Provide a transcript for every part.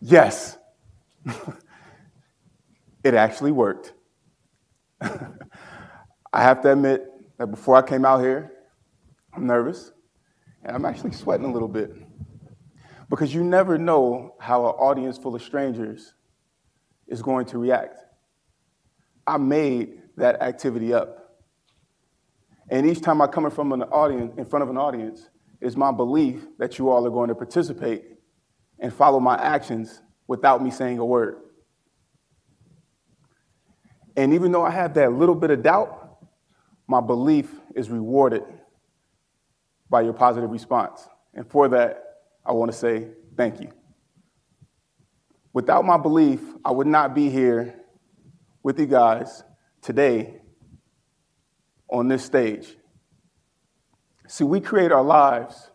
Yes, it actually worked. I have to admit that before I came out here, I'm nervous, and I'm actually sweating a little bit, because you never know how an audience full of strangers is going to react. I made that activity up. And each time I come in front of an audience, it's my belief that you all are going to participate and follow my actions without me saying a word. And even though I have that little bit of doubt, my belief is rewarded by your positive response. And for that, I want to say thank you. Without my belief, I would not be here with you guys today on this stage. See, we create our lives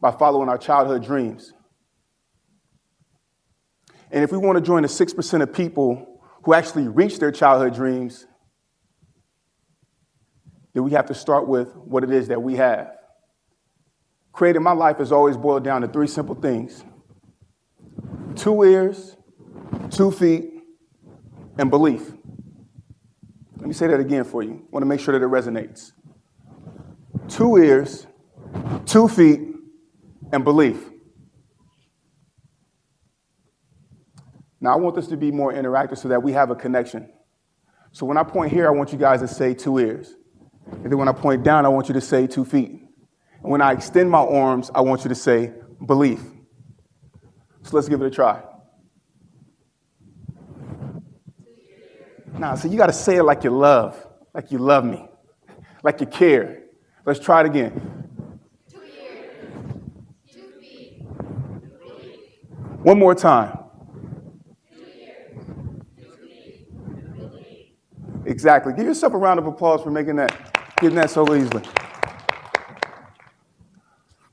by following our childhood dreams. And if we want to join the 6% of people who actually reach their childhood dreams, then we have to start with what it is that we have. Creating my life has always boiled down to 3 simple things: 2 ears, 2 feet, and belief. Let me say that again for you. I want to make sure that it resonates. 2 ears, 2 feet, and belief. Now, I want this to be more interactive so that we have a connection. So when I point here, I want you guys to say 2 ears. And then when I point down, I want you to say 2 feet. And when I extend my arms, I want you to say belief. So let's give it a try. Nah, so you got to say it like you love me, like you care. Let's try it again. 2 ears, 2 feet, belief. One more time. 2 ears, 2 feet, belief. Exactly. Give yourself a round of applause for getting that so easily.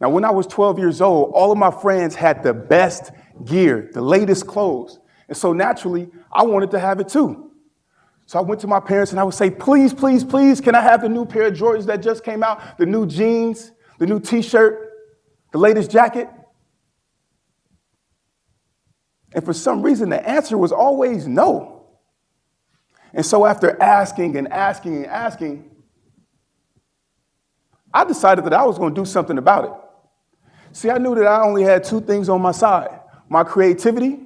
Now, when I was 12 years old, all of my friends had the best gear, the latest clothes. And so naturally, I wanted to have it too. So I went to my parents and I would say, please, please, please, can I have the new pair of Jordans that just came out, the new jeans, the new t-shirt, the latest jacket? And for some reason, the answer was always no. And so after asking and asking and asking, I decided that I was going to do something about it. See, I knew that I only had 2 things on my side: my creativity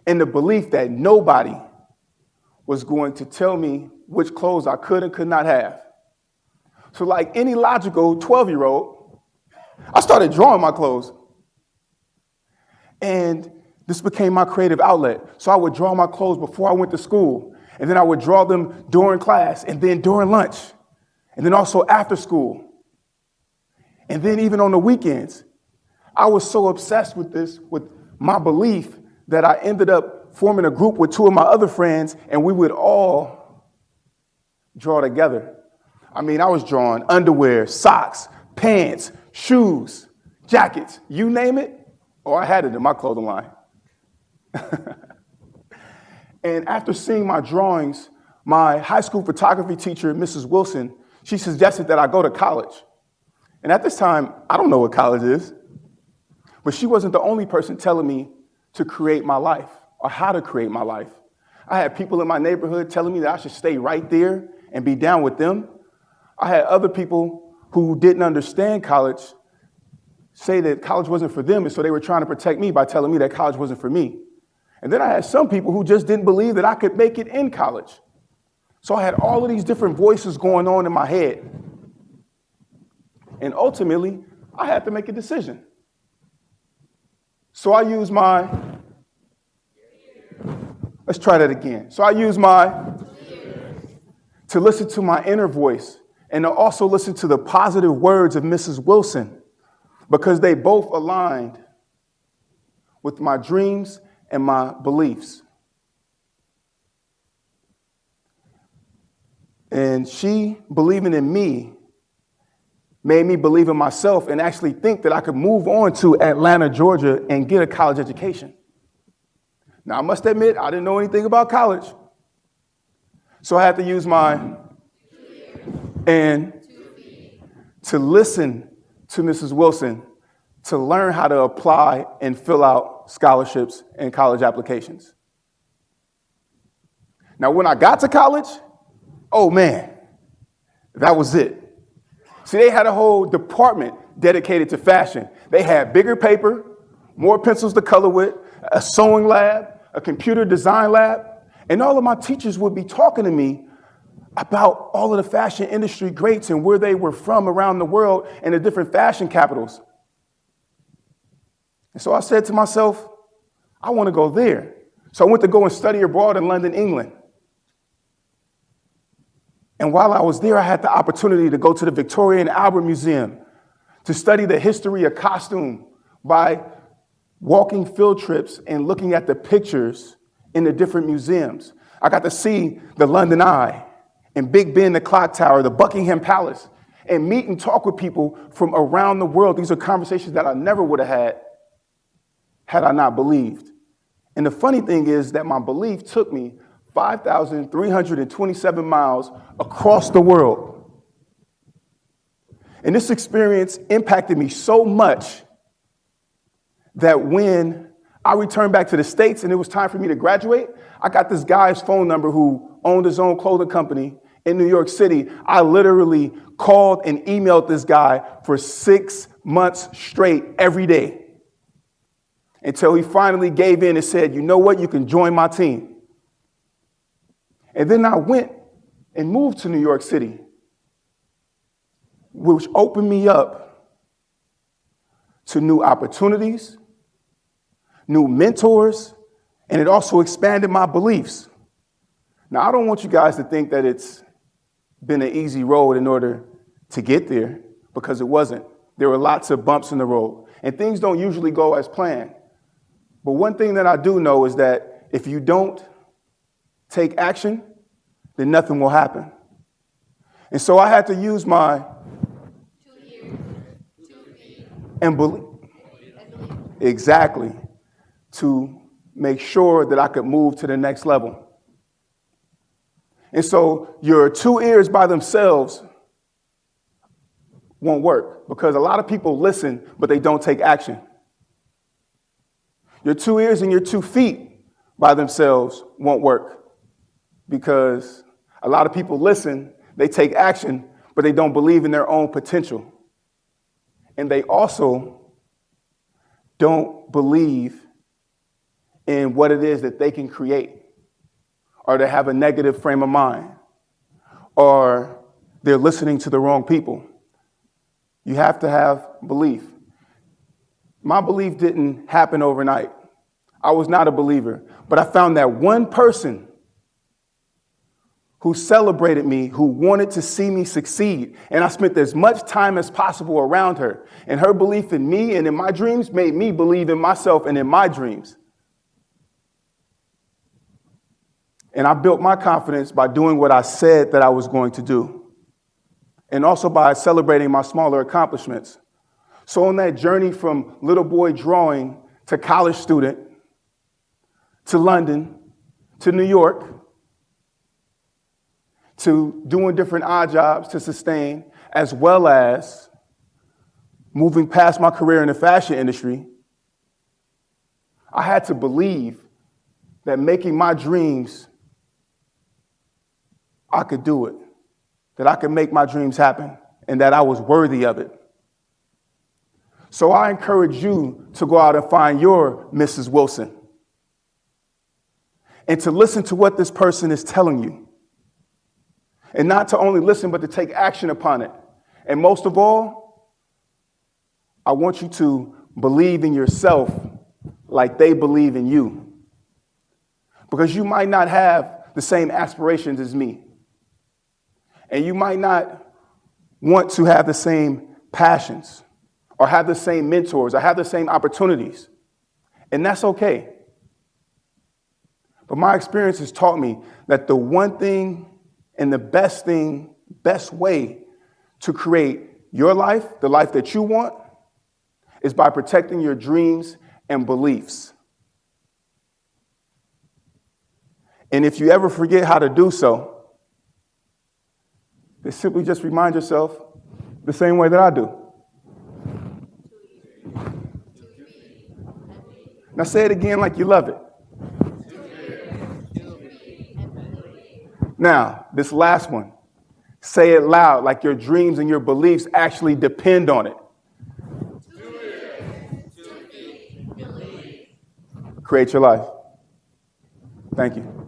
and the belief that nobody was going to tell me which clothes I could and could not have. So like any logical 12-year-old, I started drawing my clothes. And this became my creative outlet. So I would draw my clothes before I went to school, and then I would draw them during class, and then during lunch, and then also after school, and then even on the weekends. I was so obsessed with this, with my belief, that I ended up forming a group with 2 of my other friends, and we would all draw together. I mean, I was drawing underwear, socks, pants, shoes, jackets, you name it, or I had it in my clothing line. And after seeing my drawings, my high school photography teacher, Mrs. Wilson, she suggested that I go to college. And at this time, I don't know what college is, but she wasn't the only person telling me to create my life or how to create my life. I had people in my neighborhood telling me that I should stay right there and be down with them. I had other people who didn't understand college say that college wasn't for them, and so they were trying to protect me by telling me that college wasn't for me. And then I had some people who just didn't believe that I could make it in college. So I had all of these different voices going on in my head. And ultimately, I had to make a decision. So I used let's try that again. So I used to listen to my inner voice and to also listen to the positive words of Mrs. Wilson, because they both aligned with my dreams and my beliefs. And she, believing in me, made me believe in myself and actually think that I could move on to Atlanta, Georgia, and get a college education. Now, I must admit, I didn't know anything about college. So I had to use and to listen to Mrs. Wilson to learn how to apply and fill out scholarships and college applications. Now, when I got to college, oh man, that was it. See, they had a whole department dedicated to fashion. They had bigger paper, more pencils to color with, a sewing lab, a computer design lab, and all of my teachers would be talking to me about all of the fashion industry greats and where they were from around the world and the different fashion capitals. And so I said to myself, I want to go there. So I went to go and study abroad in London, England. And while I was there, I had the opportunity to go to the Victoria and Albert Museum to study the history of costume by walking field trips and looking at the pictures in the different museums. I got to see the London Eye and Big Ben, the clock tower, the Buckingham Palace, and meet and talk with people from around the world. These are conversations that I never would have had I not believed. And the funny thing is that my belief took me 5,327 miles across the world. And this experience impacted me so much that when I returned back to the States and it was time for me to graduate, I got this guy's phone number who owned his own clothing company in New York City. I literally called and emailed this guy for 6 months straight every day until he finally gave in and said, you know what, you can join my team. And then I went and moved to New York City, which opened me up to new opportunities, new mentors, and it also expanded my beliefs. Now, I don't want you guys to think that it's been an easy road in order to get there, because it wasn't. There were lots of bumps in the road, and things don't usually go as planned. But one thing that I do know is that if you don't take action, then nothing will happen. And so I had to use my 2 years, 2 feet, and believe and believe. exactly to make sure that I could move to the next level. And so your 2 ears by themselves won't work, because a lot of people listen, but they don't take action. Your 2 ears and your 2 feet by themselves won't work, because a lot of people listen, they take action, but they don't believe in their own potential. And they also don't believe in what it is that they can create, or they have a negative frame of mind, or they're listening to the wrong people. You have to have belief. My belief didn't happen overnight. I was not a believer, but I found that one person who celebrated me, who wanted to see me succeed, and I spent as much time as possible around her. And her belief in me and in my dreams made me believe in myself and in my dreams. And I built my confidence by doing what I said that I was going to do, and also by celebrating my smaller accomplishments. So on that journey from little boy drawing to college student, to London, to New York, to doing different odd jobs to sustain, as well as moving past my career in the fashion industry, I had to believe that making my dreams, I could do it, that I could make my dreams happen, and that I was worthy of it. So I encourage you to go out and find your Mrs. Wilson, and to listen to what this person is telling you. And not to only listen, but to take action upon it. And most of all, I want you to believe in yourself like they believe in you. Because you might not have the same aspirations as me. And you might not want to have the same passions, or have the same mentors, or have the same opportunities. And that's okay. But my experience has taught me that the one thing and the best way to create your life, the life that you want, is by protecting your dreams and beliefs. And if you ever forget how to do so, then simply just remind yourself the same way that I do. Now say it again like you love it. Now, this last one. Say it loud like your dreams and your beliefs actually depend on it. Create your life. Thank you.